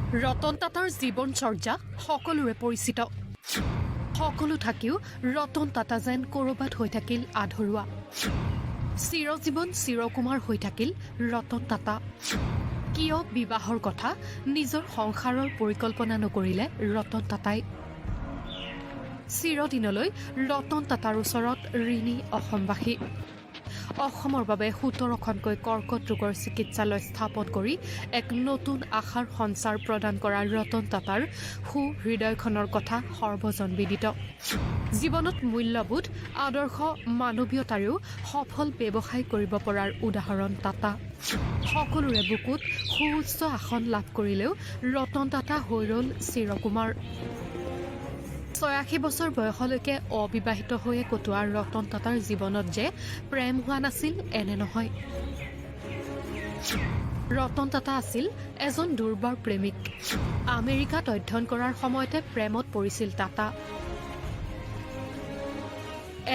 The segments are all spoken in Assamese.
ৰতন টাটাৰ জীৱনচৰ্যা সকলোৰে পৰিচিত। সকলো থাকিও ৰতন টাটা যেন ক'ৰবাত হৈ থাকিল আধৰুৱা। চিৰজীৱন চিৰকুমাৰ হৈ থাকিল ৰতন টাটা। কিয় বিবাহৰ কথা নিজৰ সংসাৰৰ পৰিকল্পনা নকৰিলে ৰতন টাটাই? চিৰদিনলৈ ৰতন টাটাৰ ওচৰত ঋণী অসমবাসী। অসমৰ বাবে ১৭খনকৈ কৰ্কট ৰোগৰ চিকিৎসালয় স্থাপন কৰি এক নতুন আশাৰ সঞ্চাৰ প্ৰদান কৰা ৰতন টাটাৰ সুহৃদয়খনৰ কথা সৰ্বজনবিদিত। জীৱনত মূল্যবোধ, আদৰ্শ, মানৱীয়তাৰেও সফল ব্যৱসায় কৰিব পৰাৰ উদাহৰণ টাটা। সকলোৰে বুকুত সুউচ্চ আসন লাভ কৰিলেও ৰতন টাটা হৈ ৰ'ল চিৰকুমাৰ। ৮৬ বছৰ বয়সলৈকে অবিবাহিত হৈয়ে কটোৱা ৰতন টাটাৰ জীৱনত যে প্ৰেম হোৱা নাছিল এনে নহয়। ৰতন টাটা আছিল এজন দুৰ্বাৰ প্ৰেমিক। আমেৰিকাত অধ্যয়ন কৰাৰ সময়তে প্ৰেমত পৰিছিল টাটা।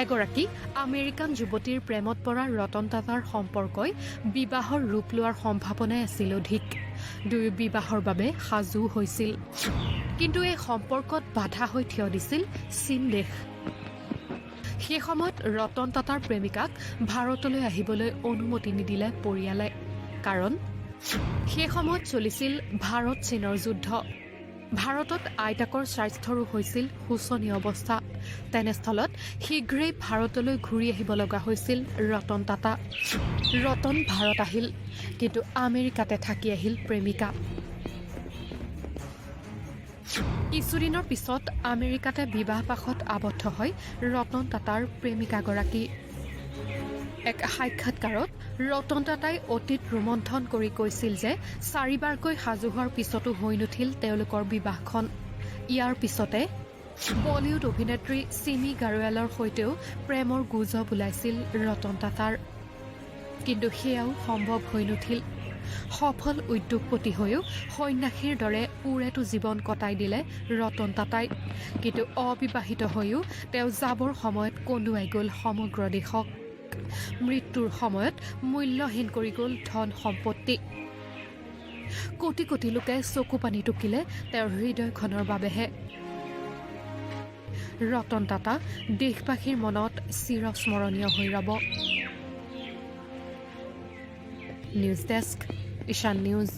এগৰাকী আমেৰিকান যুৱতীৰ প্ৰেমত পৰা ৰতন টাটাৰ সম্পৰ্কই বিবাহৰ ৰূপ লোৱাৰ সম্ভাৱনাই আছিল অধিক। দুয়ো বিবাহৰ বাবে সাজু হৈছিল। কিন্তু এই সম্পৰ্কত বাধা হৈ থিয় দিছিল চীন দেশ। সেই সময়ত ৰতন টাটাৰ প্ৰেমিকাক ভাৰতলৈ আহিবলৈ অনুমতি নিদিলে পৰিয়ালে। কাৰণ সেই সময়ত চলিছিল ভাৰত চীনৰ যুদ্ধ। ভাৰতত আইতাকৰ স্বাস্থ্যৰো হৈছিল শোচনীয় অৱস্থা। তেনেস্থলত শীঘ্ৰেই ভাৰতলৈ ঘূৰি আহিব লগা হৈছিল ৰতন টাটা। ৰতন ভাৰত আহিল, কিন্তু আমেৰিকাতে থাকি আহিল প্ৰেমিকা। কিছুদিনৰ পিছত আমেৰিকাতে বিবাহপাশত আবদ্ধ হয় ৰতন টাটাৰ প্ৰেমিকাগৰাকী। এক সাক্ষাৎকাৰত ৰতন টাটাই অতীত ৰোমন্থন কৰি কৈছিল যে ৪বাৰকৈ সাজু হোৱাৰ পিছতো হৈ নুঠিল তেওঁলোকৰ বিবাহখন। ইয়াৰ পিছতে বলিউড অভিনেত্ৰী চিমি গাৰোৱালৰ সৈতেও প্ৰেমৰ গুজব ওলাইছিল ৰতন টাটাৰ। কিন্তু সেয়াও সম্ভৱ হৈ নুঠিল। সফল উদ্যোগপতি হৈও সন্যাসীৰ দৰে উৰেটো জীৱন কটাই দিলে ৰতন টাটাই। কিন্তু অবিবাহিত হৈও তেওঁ যাবৰ সময়ত কন্দুৱাই গ'ল সমগ্ৰ দেশক। মৃত্যুৰ সময়ত মূল্যহীন কৰি গ'ল ধন সম্পত্তি। কোটি কোটি লোকে চকু পানী টুকিলে তেওঁৰ হৃদয়খনৰ বাবেহে। ৰতন টাটা দেশবাসীৰ মনত চিৰস্মৰণীয় হৈ ৰ'ব। নিউজ ডেস্ক, ঈশান নিউজ।